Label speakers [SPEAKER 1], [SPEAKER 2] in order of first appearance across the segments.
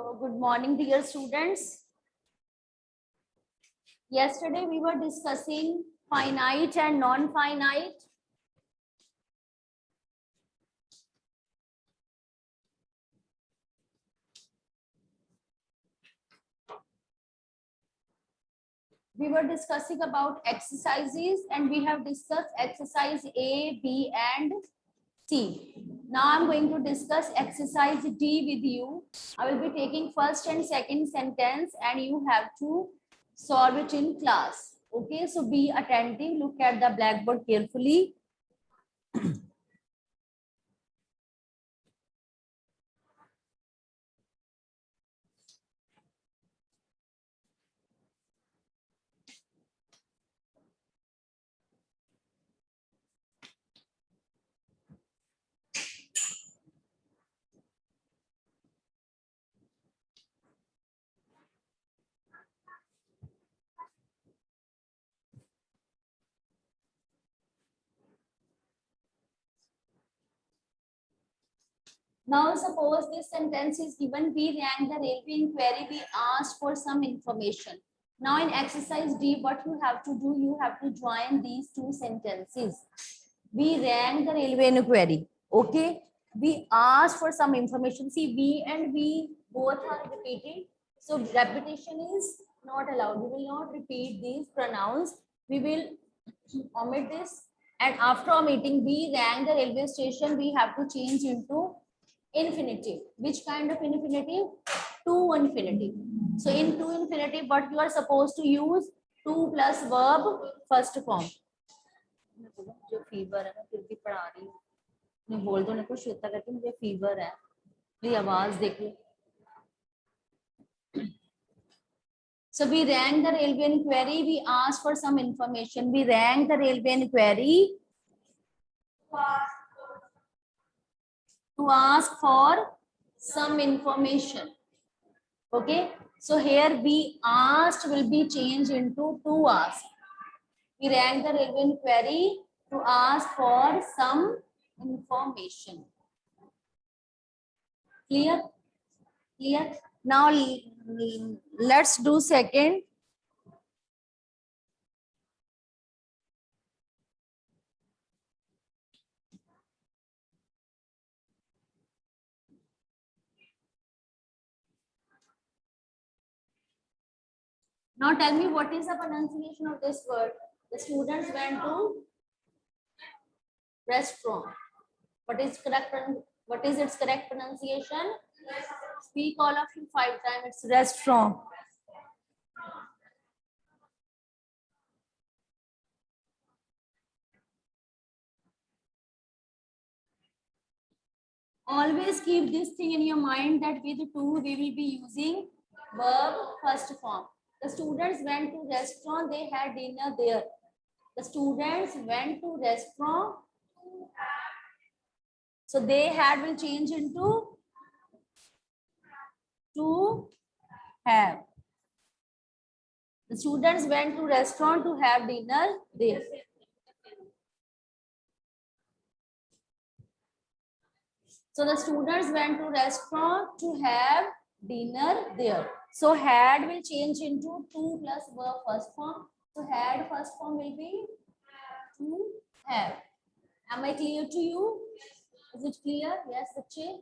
[SPEAKER 1] So, good morning, dear students. Yesterday we were discussing finite and non-finite. We were discussing about exercises and we have discussed exercise A, B and C. Now I'm going to discuss exercise D with you. I will be taking first and second sentence and you have to solve it in class. Okay, so be attentive, look at the blackboard carefully. Now suppose this sentence is given, we ran the railway inquiry, we asked for some information. Now in exercise D, what you have to do, you have to join these two sentences. We ran the railway inquiry, okay? We asked for some information. See, we and we both are repeated. So repetition is not allowed. We will not repeat these pronouns. We will omit this. And after omitting, we rang the railway station, we have to change into infinitive. Which kind of infinitive? To infinitive. So in to infinitive, what you are supposed to use? To plus verb first form. जो fever है ना फिर भी पढ़ा रही हूँ नहीं बोल दो को श्वेता कहती मुझे फीवर है मेरी आवाज देखो. So we rang the railway inquiry, we asked for some information. We rang the railway inquiry to ask for some information. Okay, so here we asked will be changed into to ask. We rang the railway inquiry to ask for some information. Clear? Clear? Now let's do second. Now tell me what is the pronunciation of this word. The students went to restaurant. What is correct? What is its correct pronunciation? Speak all of you 5 times. It's restaurant. Always keep this thing in your mind that with to we will be using verb first form. The students went to restaurant, they had dinner there. The students went to restaurant. So they had will change into to have. The students went to restaurant to have dinner there. So the students went to restaurant to have dinner there. So had will change into to plus verb first form. So had first form will be to have. Am I clear to you? Is it clear? Yes, Sachi.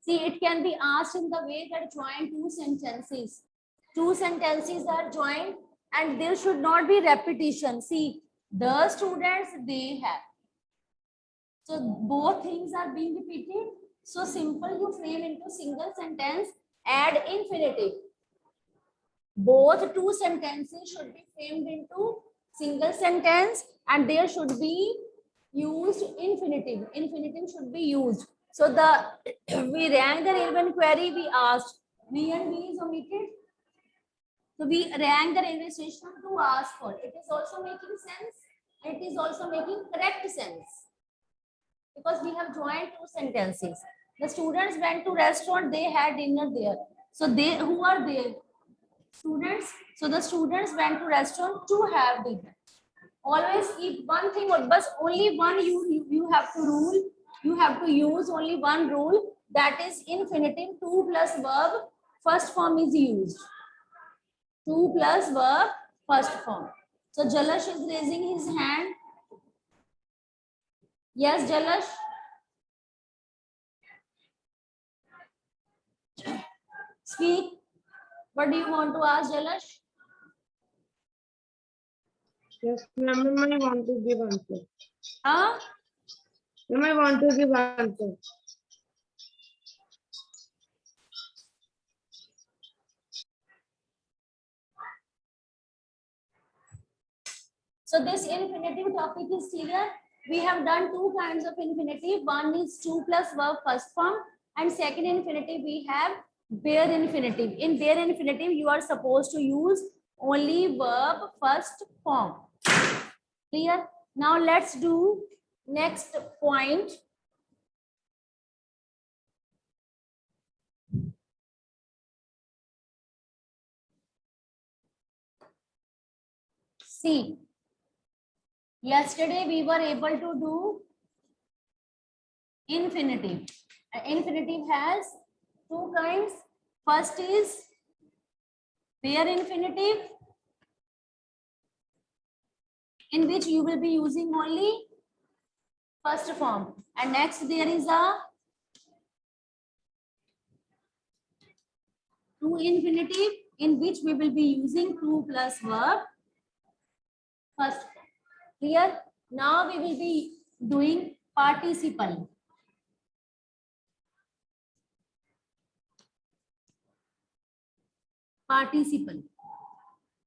[SPEAKER 1] See, it can be asked in the way that join two sentences. Two sentences are joined and there should not be repetition. See, the students, they have. So both things are being repeated. So simple, you frame into single sentence, add infinitive. Both two sentences should be framed into single sentence and there should be used infinitive. Infinitive should be used. So we rang the railway inquiry, we asked. We and we is omitted. So we rang the railway station to ask for. It is also making sense. It is also making correct sense. Because we have joined two sentences. The students went to restaurant, they had dinner there. So they, who are there? Students. So the students went to restaurant to have dinner. always keep one thing, or but only one you have to rule. You have to use only one rule, that is infinitive 2 plus verb first form is used. 2 plus verb first form. So Jalash is raising his hand. Yes, Jalash. Speak. What do you want to ask, Jalash?
[SPEAKER 2] Yes, ma'am, I want to give answer.
[SPEAKER 1] Huh?
[SPEAKER 2] Ma'am, I want to give answer.
[SPEAKER 1] So this infinitive topic is clear. We have done two kinds of infinitive. One is 2 plus verb first form, and second infinitive we have bare infinitive. In bare infinitive, you are supposed to use only verb first form. Clear? Now let's do next point. See, yesterday we were able to do infinitive. Infinitive has two kinds. First is bare infinitive, in which you will be using only first form, and next there is a true infinitive, in which we will be using 2 plus verb first form. Clear? Now we will be doing participle. Participle.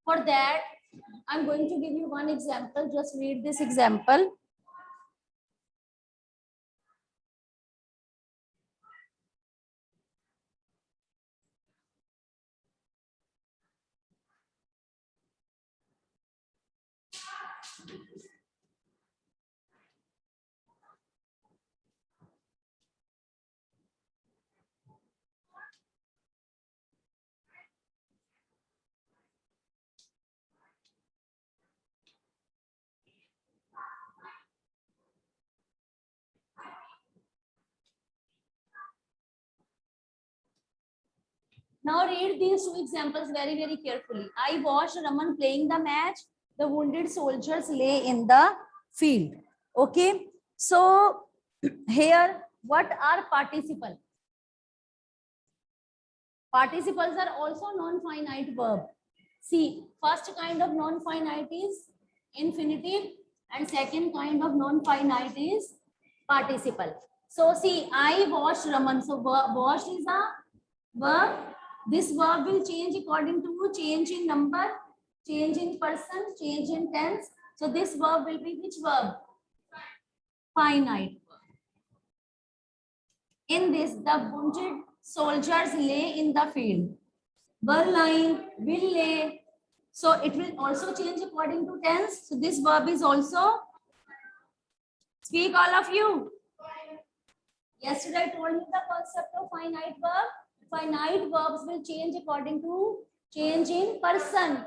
[SPEAKER 1] For that, I'm going to give you one example. Just read this example. Now read these two examples very, very carefully. I watched Raman playing the match. The wounded soldiers lay in the field. Okay. So here, what are participle? Participles are also non-finite verb. See, first kind of non-finite is infinitive, and second kind of non-finite is participle. So see, I watched Raman. So watched is a verb. This verb will change according to change in number, change in person, change in tense. So this verb will be which verb? Finite verb. In this, the wounded soldiers lay in the field. Were lying, will lay. So it will also change according to tense. So this verb is also, speak all of you. Yesterday I told you the concept of finite verb. Finite verbs will change according to change in person,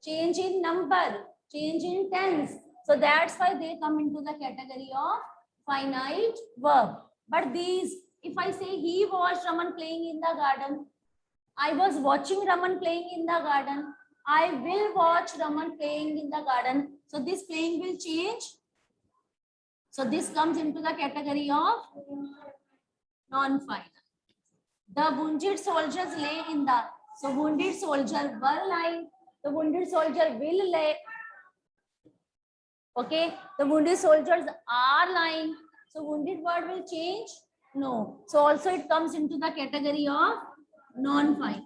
[SPEAKER 1] change in number, change in tense. So that's why they come into the category of finite verb. But these, if I say he watched Raman playing in the garden, I was watching Raman playing in the garden, I will watch Raman playing in the garden. So this playing will change. So this comes into the category of non-finite. The wounded soldiers lay in the, so wounded soldier were lying, the wounded soldier will lay. Okay, the wounded soldiers are lying. So wounded word will change? No. So also it comes into the category of non-finite.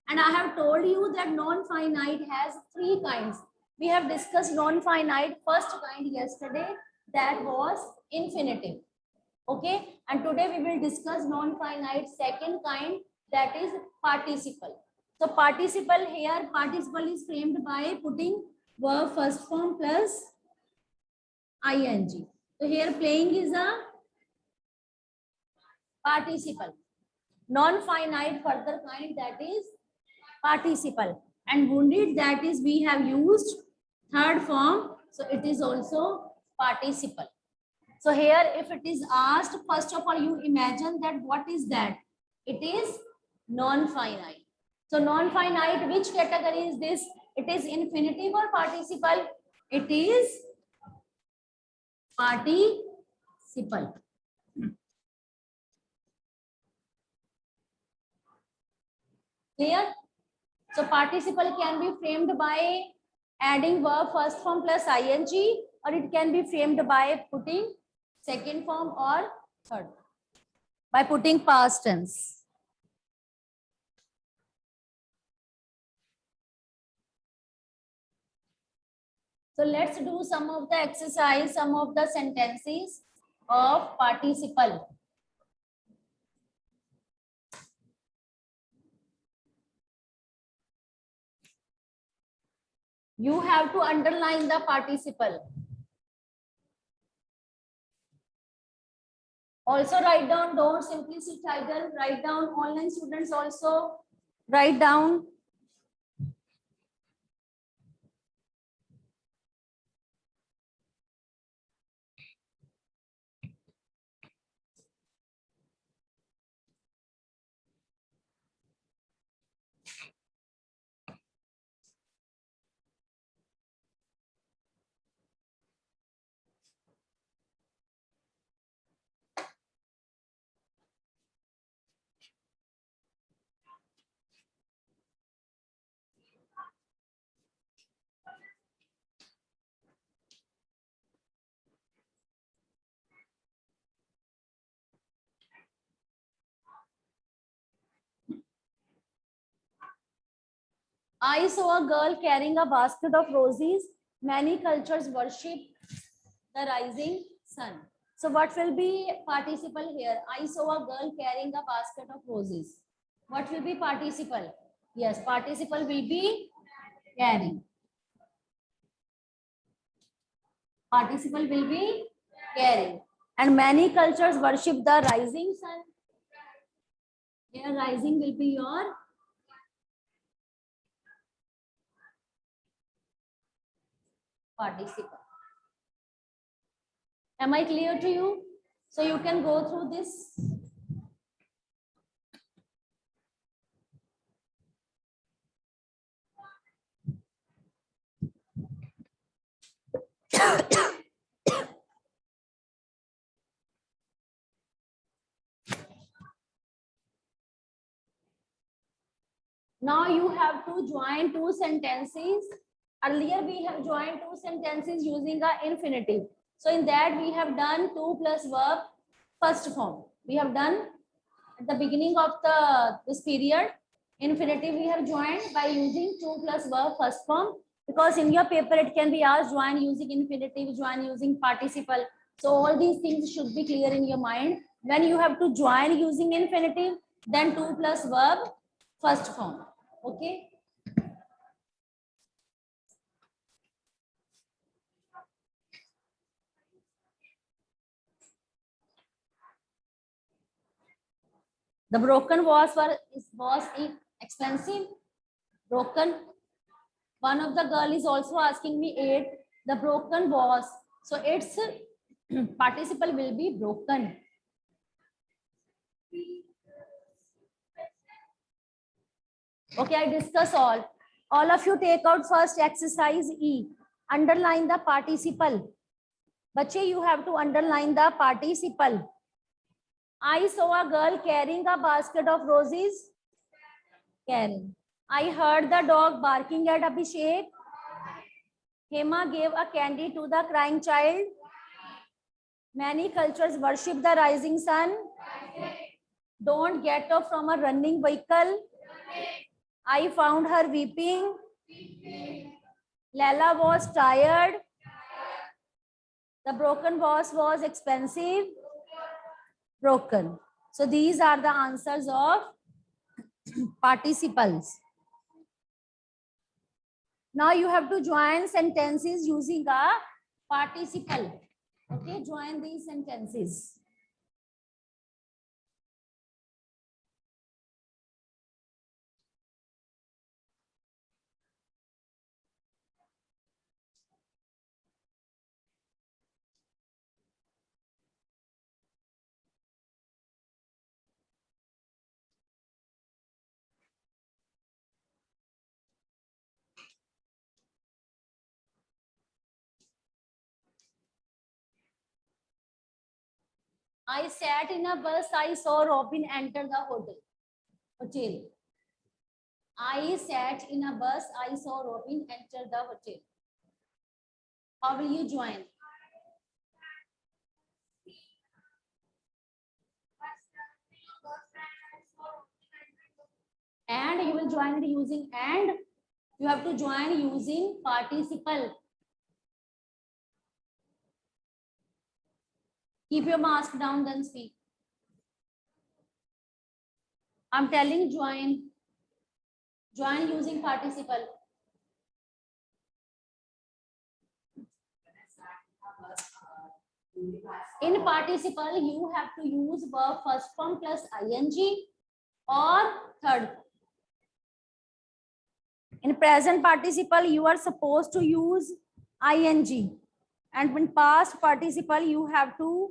[SPEAKER 1] And I have told you that non-finite has three kinds. We have discussed non-finite first kind yesterday, that was infinitive. Okay, and today we will discuss non-finite second kind, that is participle. So participle here, participle is framed by putting verb first form plus ing. So here playing is a participle. Non-finite further kind, that is participle. And wounded, that is we have used third form. So it is also participle. So here, if it is asked, first of all, you imagine that what is that? It is non-finite. So non-finite, which category is this? It is infinitive or participle? It is participle. Clear? So participle can be framed by adding verb first form plus ing, or it can be framed by putting second form or third, by putting past tense. So let's do some of the exercise, some of the sentences of participle. You have to underline the participle. Also write down, don't simply sit idle, write down. Online students also write down. I saw a girl carrying a basket of roses. Many cultures worship the rising sun. So what will be participle here? I saw a girl carrying a basket of roses. What will be participle? Yes, participle will be carrying. Participle will be carrying. And many cultures worship the rising sun. Here rising will be your participle. Am I clear to you? So you can go through this. Now you have to join two sentences. Earlier we have joined two sentences using a infinitive. So in that we have done to plus verb first form. We have done at the beginning of this period. Infinitive we have joined by using to plus verb first form, because in your paper it can be asked join using infinitive, join using participle. So all these things should be clear in your mind. When you have to join using infinitive, then to plus verb first form. Okay. The broken was expensive. Broken. One of the girl is also asking me eight. The broken was. So its participle will be broken. Okay, I discuss all. All of you take out first exercise E. Underline the participle. Bache, you have to underline the participle. I saw a girl carrying a basket of roses. Carrying. I heard the dog barking at Abhishek. Hema gave a candy to the crying child. Many cultures worship the rising sun. Don't get off from a running vehicle. I found her weeping. Lala was tired. The broken vase was expensive. Broken. So these are the answers of participles. Now you have to join sentences using a participle. Okay, join these sentences. I sat in a bus. I saw Robin enter the hotel. I sat in a bus. I saw Robin enter the hotel. How will you join? And you will join it using and. You have to join using participle. Keep your mask down, then speak. I'm telling join. Join using participle. In participle, you have to use verb first form plus ing or third form. In present participle, you are supposed to use ing. And in past participle, you have to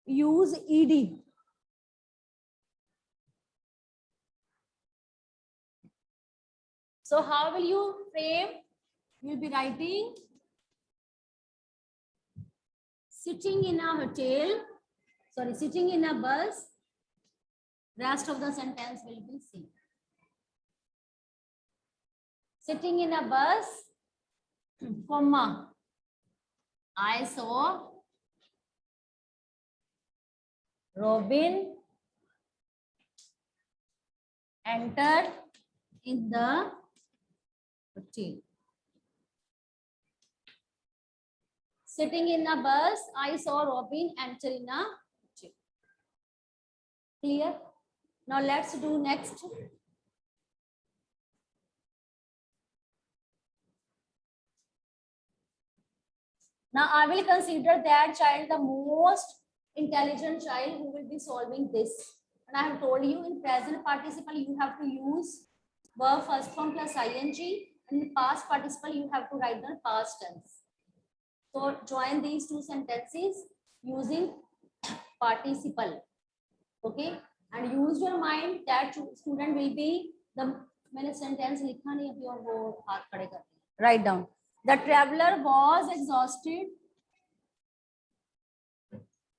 [SPEAKER 1] use ed. So how will you frame? You'll be writing sitting in a hotel, sitting in a bus. Rest of the sentence will be same. Sitting in a bus, comma, I saw Robin enter in the hotel. Sitting in a bus, I saw Robin enter in a hotel. Clear? Now let's do next. Now I will consider that child the most intelligent child who will be solving this. And I have told you in present participle you have to use verb first form plus ing. And in past participle you have to write the past tense. So join these two sentences using participle. Okay, and use your mind that student will be the मैंने sentence लिखा नहीं अभी और वो हाथ खड़े कर write down. The traveler was exhausted.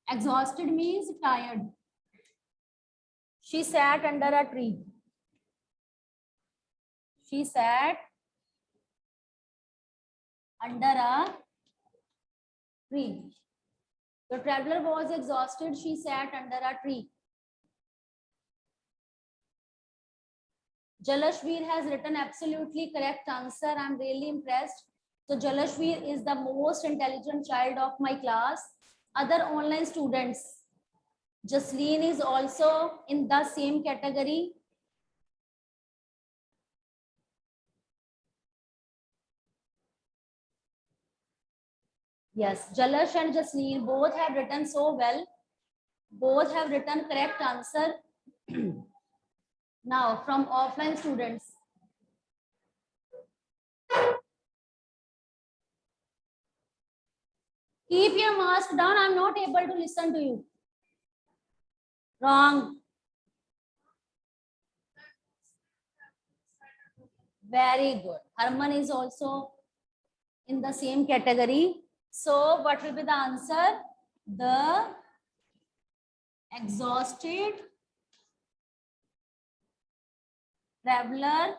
[SPEAKER 1] Exhausted means tired. She sat under a tree. She sat under a tree. The traveler was exhausted. She sat under a tree. Jalashveer has written absolutely correct answer. I'm really impressed. So Jalashveer is the most intelligent child of my class. Other online students, Jasleen is also in the same category. Yes, Jalash and Jasleen both have written so well. Both have written correct answer. Now from offline students. Keep your mask down. I'm not able to listen to you. Wrong. Very good. Harman is also in the same category. So what will be the answer? The exhausted traveler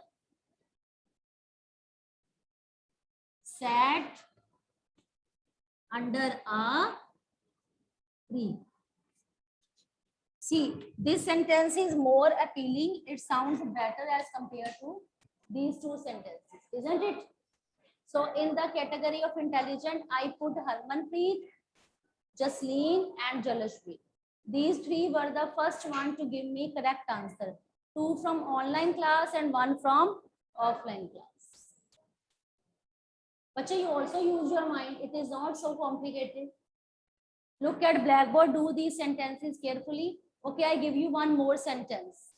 [SPEAKER 1] sat under a tree. See, this sentence is more appealing. It sounds better as compared to these two sentences, isn't it? So in the category of intelligent, I put Harmanpreet, Jasleen and Jalashveer. These three were the first one to give me correct answer. 2 from online class and 1 from offline class. But you also use your mind. It is not so complicated. Look at Blackboard. Do these sentences carefully. Okay, I give you one more sentence.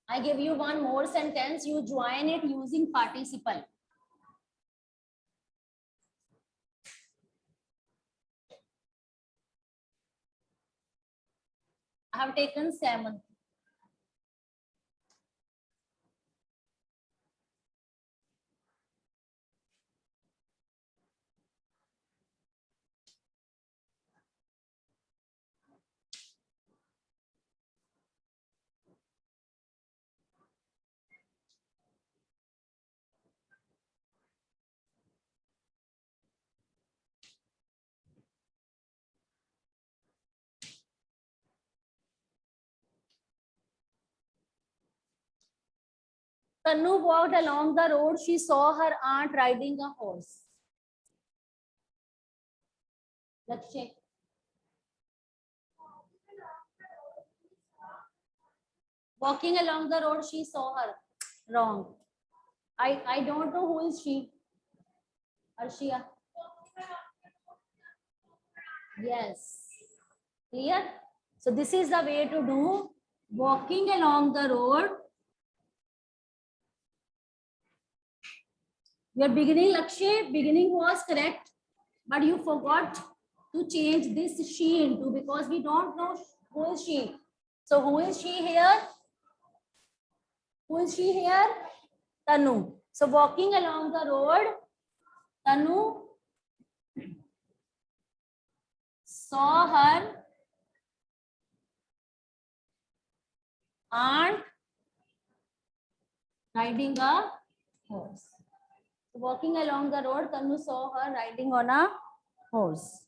[SPEAKER 1] I give you one more sentence. You join it using participle. I have taken 7. Tanu walked along the road. She saw her aunt riding a horse. Lakshay. Walking along the road, she saw her. Wrong. I don't know who is she. Arshia. Yes. Clear? So this is the way to do walking along the road. Your beginning, Lakshay, beginning was correct, but you forgot to change this she into, because we don't know who is she. So who is she here? Who is she here? Tanu. So walking along the road, Tanu saw her aunt riding a horse. So walking along the road, Tanu saw her riding on a horse.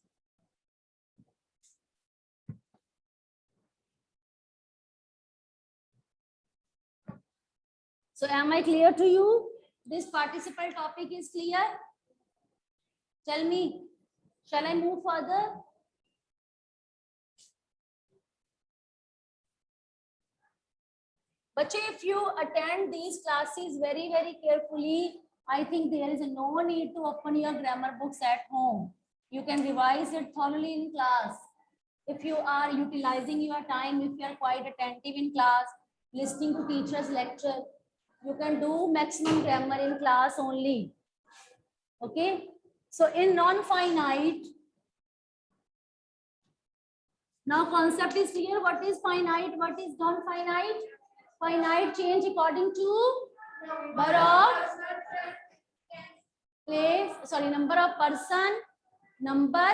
[SPEAKER 1] So am I clear to you? This participle topic is clear? Tell me, shall I move further? But if you attend these classes very, very carefully, I think there is no need to open your grammar books at home. You can revise it thoroughly in class. If you are utilizing your time, if you are quite attentive in class, listening to teacher's lecture, you can do maximum grammar in class only. Okay. So in non-finite, now concept is clear. What is finite? What is non-finite? Finite change according to number of place, sorry, number of person, number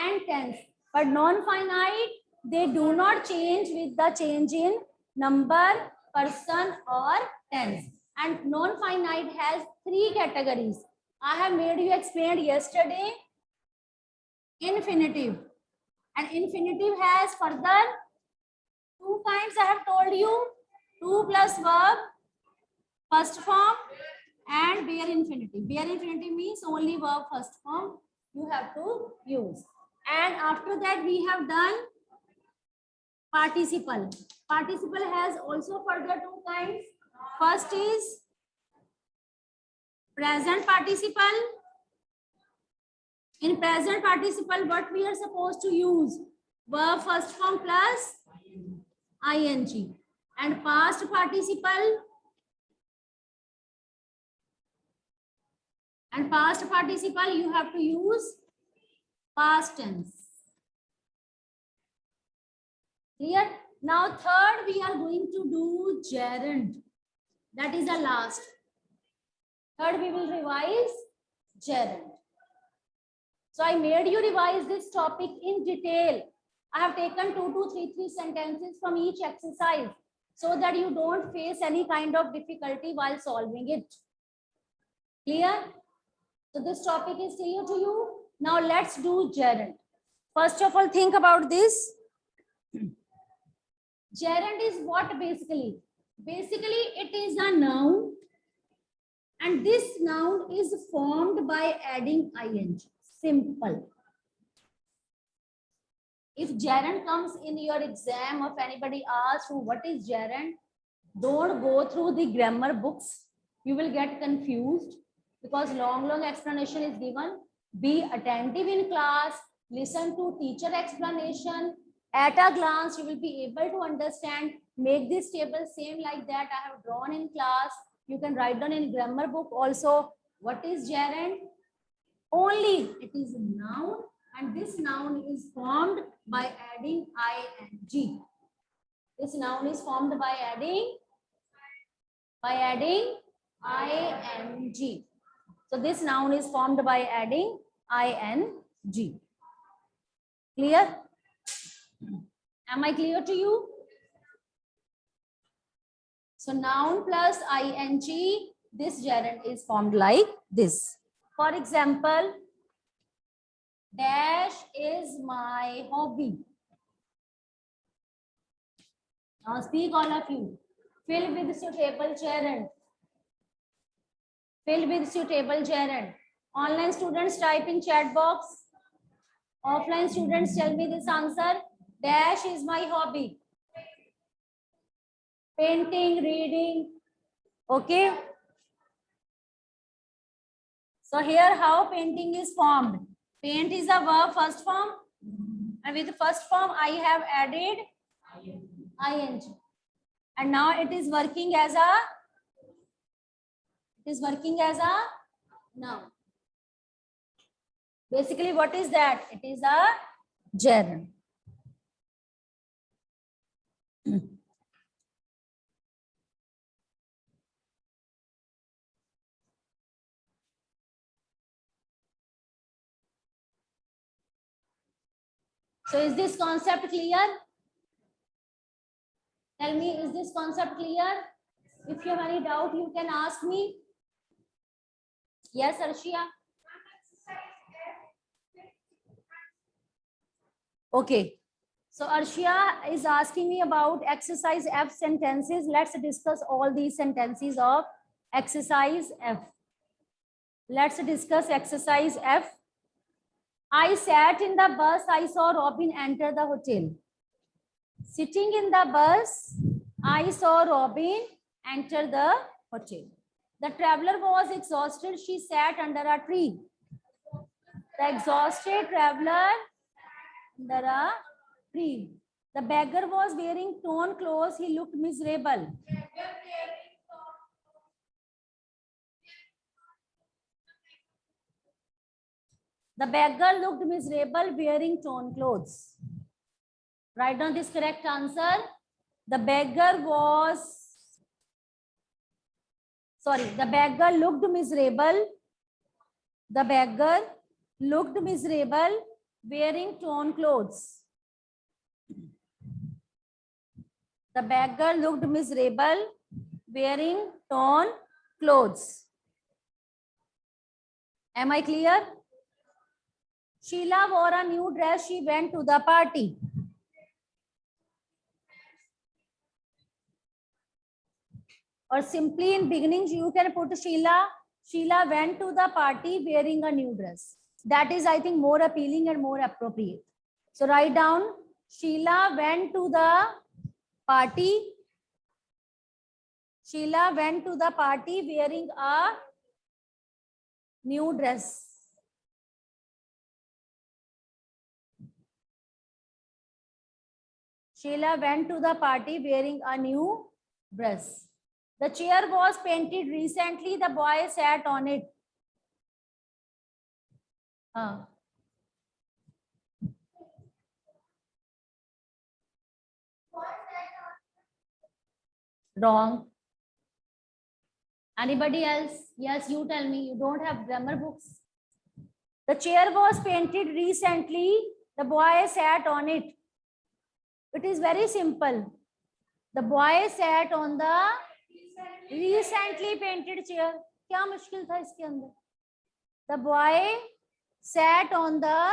[SPEAKER 1] and tense. But non-finite, they do not change with the change in number, person or tense. And non-finite has three categories. I have made you explain yesterday. Infinitive. And infinitive has further two kinds I have told you. To plus verb, first form and bare infinitive. Bare infinitive means only verb first form you have to use. And after that we have done participle. Participle has also further two kinds. First is present participle. In present participle, what we are supposed to use? Verb first form plus ing. And past participle. And past participle, you have to use past tense. Clear? Now, third, we are going to do gerund. That is the last. Third, we will revise gerund. So, I made you revise this topic in detail. I have taken 2 to 3 sentences from each exercise so that you don't face any kind of difficulty while solving it. Clear? So this topic is clear to you. Now let's do gerund. First of all, think about this. Gerund is what basically? Basically, it is a noun. And this noun is formed by adding ing. Simple. If gerund comes in your exam, or if anybody asks you what is gerund, don't go through the grammar books. You will get confused because long explanation is given. Be attentive in class. Listen to teacher explanation. At a glance, you will be able to understand. Make this table same like that I have drawn in class. You can write down in grammar book also. What is gerund? Only it is a noun. And this noun is formed by adding ing. This noun is formed by adding ing. So this noun is formed by adding ing. Clear? Am I clear to you? So noun plus ing, this gerund is formed like this. For example, dash is my hobby. Now speak all of you. Fill with suitable gerund. Fill with suitable gerund. Online students type in chat box. Offline students tell me this answer. Dash is my hobby. Painting, reading. Okay. So here how painting is formed. Paint is a verb first form. And with the first form I have added ing. And now it is working as a noun. Basically, what is that? It is a gerund. So is this concept clear? Tell me, is this concept clear? If you have any doubt, you can ask me. Yes, Arshia. Okay. So Arshia is asking me about exercise F sentences. Let's discuss all these sentences of exercise F. Let's discuss exercise F. I sat in the bus. I saw Robin enter the hotel. Sitting in the bus, I saw Robin enter the hotel. The traveler was exhausted. She sat under a tree. The exhausted traveler under a tree. The beggar was wearing torn clothes. He looked miserable. The beggar looked miserable wearing torn clothes. Write down this correct answer. The beggar looked miserable. The beggar looked miserable wearing torn clothes. The beggar looked miserable wearing torn clothes. Am I clear? Sheila wore a new dress. She went to the party. Or simply in beginnings, you can put Sheila. Sheila went to the party wearing a new dress. That is, I think, more appealing and more appropriate. So write down, Sheila went to the party. Sheila went to the party wearing a new dress. Sheila went to the party wearing a new dress. The chair was painted recently. The boy sat on it. Wrong. Anybody else? Yes, you tell me. You don't have grammar books. The chair was painted recently. The boy sat on it. It is very simple. The boy sat on the recently painted chair. क्या मुश्किल था इसके अंदर? The boy sat on the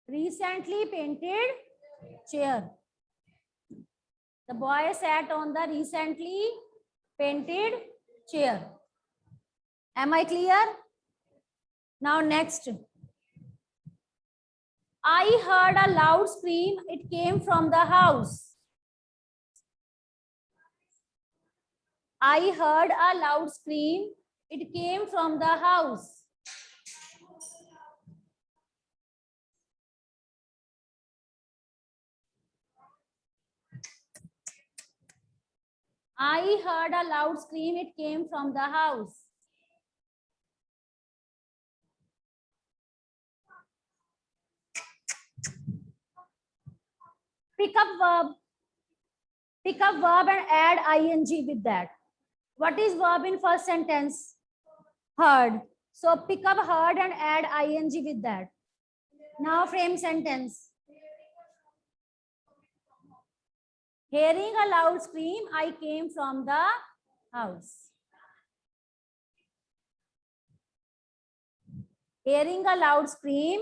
[SPEAKER 1] recently painted chair. The boy sat on the recently painted chair. Am I clear? Now next. I heard a loud scream. It came from the house. I heard a loud scream. It came from the house. I heard a loud scream. It came from the house. Pick up verb. Pick up verb and add ing with that. What is verb in first sentence? Heard. So pick up heard and add ing with that. Now frame sentence. Hearing a loud scream, I came from the house. Hearing a loud scream,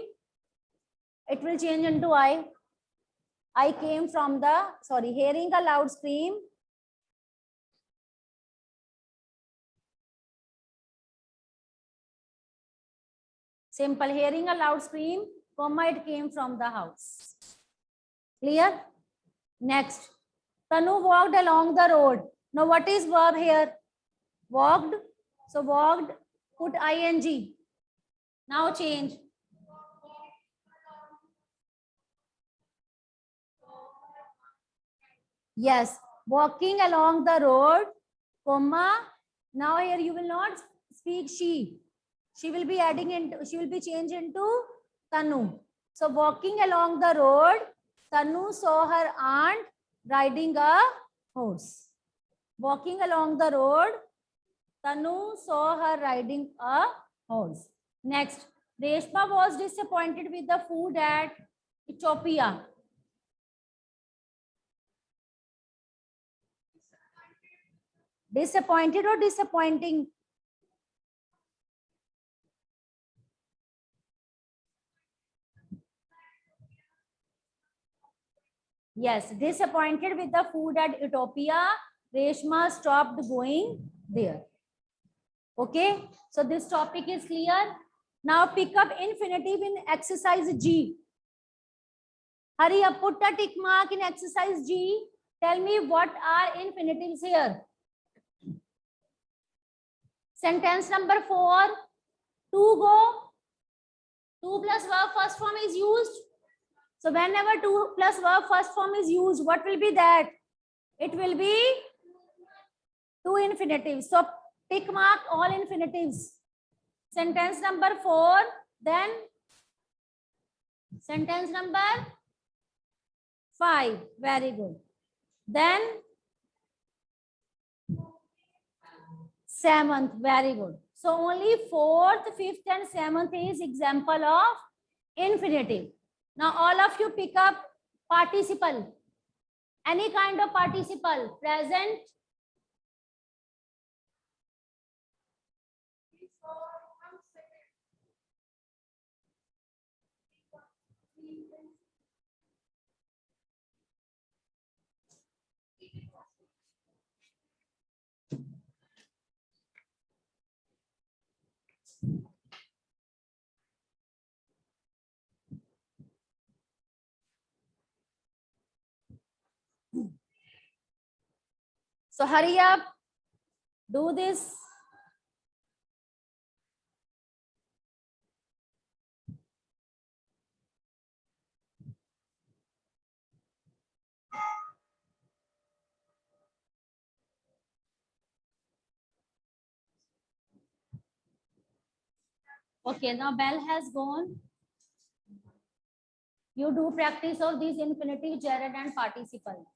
[SPEAKER 1] it will change into I. I came from the, hearing a loud scream. Simple. Hearing a loud scream, comma, it came from the house. Clear? Next. Tanu walked along the road. Now what is verb here? Walked. So walked, put ing. Now change. Yes, walking along the road, comma. Now here you will not speak she. She will be adding into, she will be changed into Tanu. So walking along the road, Tanu saw her aunt riding a horse. Walking along the road, Tanu saw her riding a horse. Next, Reshma was disappointed with the food at Ethiopia. Disappointed or disappointing? Yes, disappointed with the food at Utopia, Reshma stopped going there. Okay, so this topic is clear. Now pick up infinitive in exercise G. Hurry up, put a tick mark in exercise G. Tell me what are infinitives here. Sentence number 4. To go. 2 plus verb first form is used. So whenever 2 plus verb first form is used, what will be that? It will be 2 infinitives. So tick mark all infinitives. Sentence number 4. Then sentence number 5. Very good. Then 7th. Very good. So only 4th, 5th and 7th is example of infinitive. Now all of you pick up participle. Any kind of participle. Present. So hurry up. Do this. Okay, now bell has gone. You do practice of these infinitive, gerund and participle.